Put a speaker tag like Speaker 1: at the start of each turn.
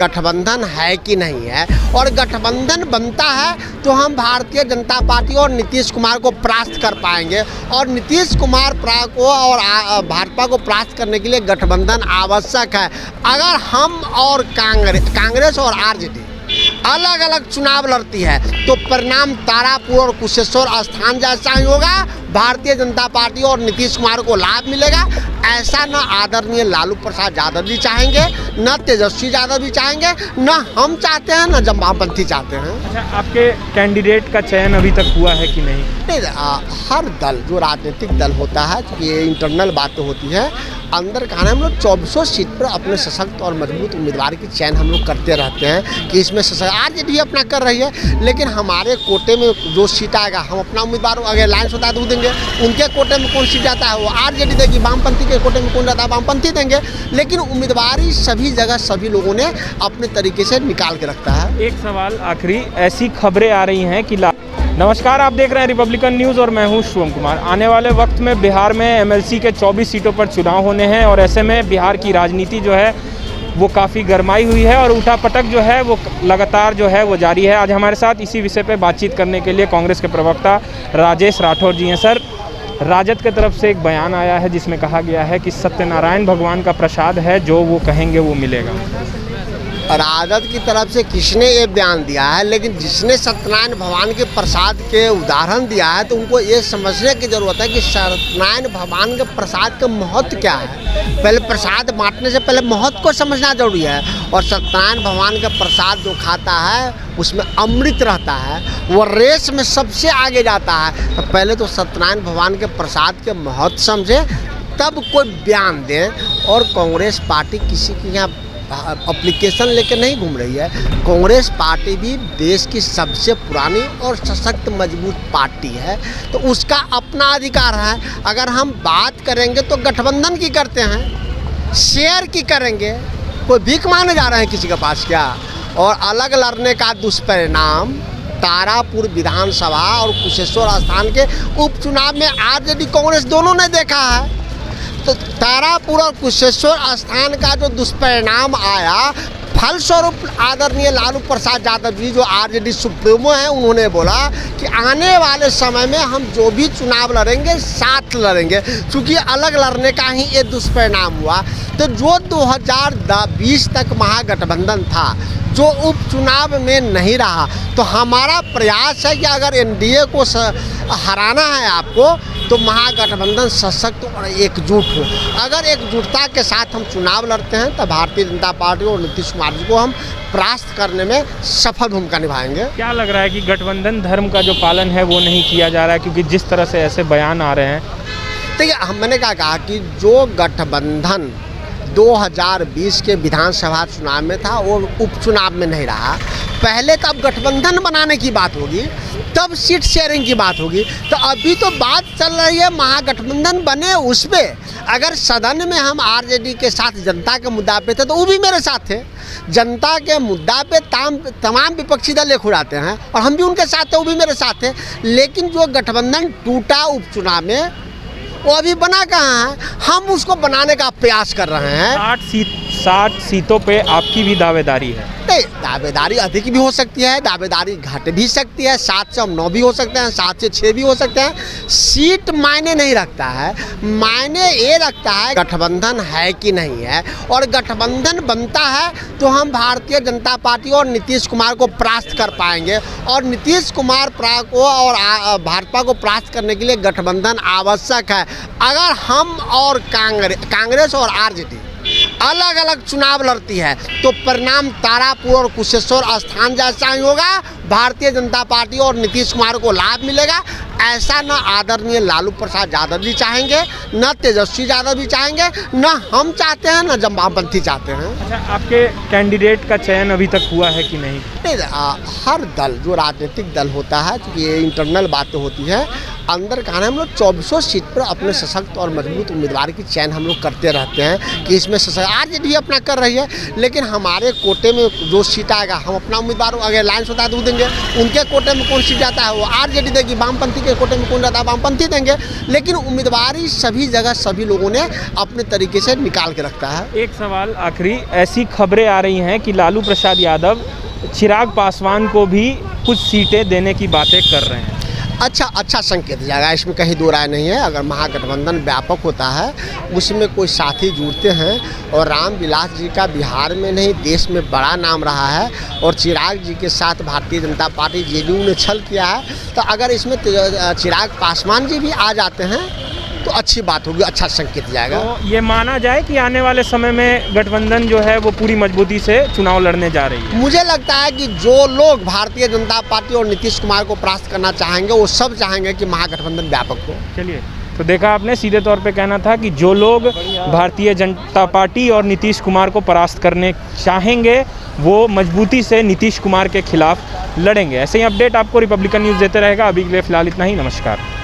Speaker 1: गठबंधन है कि नहीं है, और गठबंधन बनता है तो हम भारतीय जनता पार्टी और नीतीश कुमार को परास्त कर पाएंगे। और नीतीश कुमार को और भाजपा को परास्त करने के लिए गठबंधन आवश्यक है। अगर हम और कांग्रेस और आरजेडी अलग अलग चुनाव लड़ती है तो परिणाम तारापुर और कुशेश्वर स्थान जैसा ही होगा। भारतीय जनता पार्टी और नीतीश कुमार को लाभ मिलेगा। ऐसा न आदरणीय लालू प्रसाद यादव जी चाहेंगे, न तेजस्वी यादव जी चाहेंगे, न हम चाहते हैं, न वामपंथी चाहते हैं।
Speaker 2: अच्छा, आपके कैंडिडेट का चयन अभी तक हुआ है कि नहीं?
Speaker 1: हर दल जो राजनीतिक दल होता है, ये इंटरनल बातें होती है, अंदर का हम लोग 24 सीट पर अपने सशक्त और मजबूत उम्मीदवार की चयन हम लोग करते रहते हैं कि इसमें सशक्त आरजेडी अपना कर रही है। लेकिन हमारे कोटे में जो सीट आएगा हम अपना उम्मीदवार अगर लाइन्स होता है तो देंगे। उनके कोटे में कौन सीट जाता है वो आरजेडी देगी, वामपंथी के कोटे में कौन जाता है वामपंथी देंगे। लेकिन उम्मीदवारी सभी जगह सभी लोगों ने अपने तरीके से निकाल के रखता है।
Speaker 2: एक सवाल आखिरी, ऐसी खबरें आ रही हैं कि नमस्कार, आप देख रहे हैं रिपब्लिकन न्यूज़ और मैं हूं शिवम कुमार। आने वाले वक्त में बिहार में एमएलसी के 24 सीटों पर चुनाव होने हैं और ऐसे में बिहार की राजनीति जो है वो काफ़ी गरमाई हुई है और उठापटक जो है वो लगातार जो है वो जारी है। आज हमारे साथ इसी विषय पे बातचीत करने के लिए कांग्रेस के प्रवक्ता राजेश राठौर जी हैं। सर, राजद की तरफ से एक बयान आया है जिसमें कहा गया है कि सत्यनारायण भगवान का प्रसाद है, जो वो कहेंगे वो मिलेगा।
Speaker 1: राजद की तरफ से किसने ये बयान दिया है, लेकिन जिसने सत्यनारायण भगवान के प्रसाद के उदाहरण दिया है तो उनको ये समझने की ज़रूरत है कि सत्यनारायण भगवान के प्रसाद का महत्व क्या है। पहले प्रसाद बांटने से पहले महत्व को समझना जरूरी है। और सत्यनारायण भगवान का प्रसाद जो खाता है उसमें अमृत रहता है, वो रेस में सबसे आगे जाता है। तो पहले तो सत्यनारायण भगवान के प्रसाद के महत्व समझे तब कोई बयान दें। और कांग्रेस पार्टी किसी के यहाँ एप्लीकेशन लेकर नहीं घूम रही है। कांग्रेस पार्टी भी देश की सबसे पुरानी और सशक्त मजबूत पार्टी है, तो उसका अपना अधिकार है। अगर हम बात करेंगे तो गठबंधन की करते हैं, शेयर की करेंगे, कोई भीख मांगने जा रहे हैं किसी के पास क्या? और अलग लड़ने का दुष्परिणाम तारापुर विधानसभा और कुशेश्वर स्थान के उपचुनाव में आरजेडी कांग्रेस दोनों ने देखा है। तो तारापुर और कुशेश्वर स्थान का जो दुष्परिणाम आया, फलस्वरूप आदरणीय लालू प्रसाद यादव जी जो आरजेडी सुप्रीमो हैं, उन्होंने बोला कि आने वाले समय में हम जो भी चुनाव लड़ेंगे साथ लड़ेंगे, क्योंकि अलग लड़ने का ही ये दुष्परिणाम हुआ। तो जो 2020 तक महागठबंधन था जो उपचुनाव में नहीं रहा, तो हमारा प्रयास है कि अगर एनडीए को हराना है आपको तो महागठबंधन सशक्त और एकजुट हो। अगर एकजुटता के साथ हम चुनाव लड़ते हैं तो भारतीय जनता पार्टी और नीतीश कुमार जी को हम परास्त करने में सफल भूमिका निभाएंगे।
Speaker 2: क्या लग रहा है कि गठबंधन धर्म का जो पालन है वो नहीं किया जा रहा है, क्योंकि जिस तरह से ऐसे बयान आ रहे हैं?
Speaker 1: देखिए, मैंने क्या कहा कि जो गठबंधन 2020 के विधानसभा चुनाव में था वो उपचुनाव में नहीं रहा। पहले तब गठबंधन बनाने की बात होगी, तब सीट शेयरिंग की बात होगी। तो अभी तो बात चल रही है महागठबंधन बने उस पर। अगर सदन में हम आरजेडी के साथ जनता के मुद्दा पे थे तो वो भी मेरे साथ थे। जनता के मुद्दा पे तमाम विपक्षी दल एक उड़ाते हैं और हम भी उनके साथ थे, वो भी मेरे साथ थे। लेकिन जो गठबंधन टूटा उपचुनाव में वो अभी बना कहाँ है, हम उसको बनाने का प्रयास कर रहे हैं।
Speaker 2: 60 सीटों पे आपकी भी दावेदारी है?
Speaker 1: नहीं, दावेदारी अधिक भी हो सकती है, दावेदारी घट भी सकती है। 7 से 9 भी हो सकते हैं, 7 से 6 भी हो सकते हैं। सीट मायने नहीं रखता है, मायने ये रखता है गठबंधन है कि नहीं है। और गठबंधन बनता है तो हम भारतीय जनता पार्टी और नीतीश कुमार को परास्त कर पाएंगे। और नीतीश कुमार को और भाजपा को परास्त करने के लिए गठबंधन आवश्यक है। अगर हम और कांग्रेस और आरजेडी अलग अलग चुनाव लड़ती है तो परिणाम तारापुर और कुशेश्वर स्थान जैसा ही होगा। भारतीय जनता पार्टी और नीतीश कुमार को लाभ मिलेगा। ऐसा न आदरणीय लालू प्रसाद यादव जी चाहेंगे, न तेजस्वी यादव जी चाहेंगे, न हम चाहते हैं, न वामपंथी चाहते हैं।
Speaker 2: अच्छा, आपके कैंडिडेट का चयन अभी तक हुआ है कि नहीं?
Speaker 1: हर दल जो राजनीतिक दल होता है, क्योंकि ये इंटरनल बातें होती है, अंदर का हम लोग 24 सीट पर अपने सशक्त और मजबूत उम्मीदवार की चयन हम लोग करते रहते हैं कि इसमें आरजेडी अपना कर रही है। लेकिन हमारे कोटे में जो सीट आएगा हम अपना उम्मीदवार अगर लाइन्स होता है तो देंगे। उनके कोटे में कौन सीट जाता है वो आरजेडी देगी, वामपंथी के कोटे में कौन रहता है, वामपंथी देंगे। लेकिन उम्मीदवारी सभी जगह सभी लोगों ने अपने तरीके से निकाल के रखता है।
Speaker 2: एक सवाल आखिरी, ऐसी खबरें आ रही हैं कि लालू प्रसाद यादव चिराग पासवान को भी कुछ सीटें देने की बातें कर रहे हैं।
Speaker 1: अच्छा संकेत जाएगा, इसमें कहीं दो राय नहीं है। अगर महागठबंधन व्यापक होता है, उसमें कोई साथी जुड़ते हैं और रामविलास जी का बिहार में नहीं देश में बड़ा नाम रहा है और चिराग जी के साथ भारतीय जनता पार्टी जेडीयू ने छल किया है, तो अगर इसमें चिराग पासवान जी भी आ जाते हैं तो अच्छी बात होगी, अच्छा संकेत जाएगा।
Speaker 2: तो ये माना जाए कि आने वाले समय में गठबंधन जो है वो पूरी मजबूती से चुनाव लड़ने जा रही है।
Speaker 1: मुझे लगता है कि जो लोग भारतीय जनता पार्टी और नीतीश कुमार को परास्त करना चाहेंगे वो सब चाहेंगे कि महागठबंधन व्यापक हो।
Speaker 2: चलिए, तो देखा आपने, सीधे तौर पे कहना था कि जो लोग भारतीय जनता पार्टी और नीतीश कुमार को परास्त करने चाहेंगे वो मजबूती से नीतीश कुमार के खिलाफ लड़ेंगे। ऐसे ही अपडेट आपको रिपब्लिकन न्यूज़ देते रहेगा। अभी के लिए फिलहाल इतना ही, नमस्कार।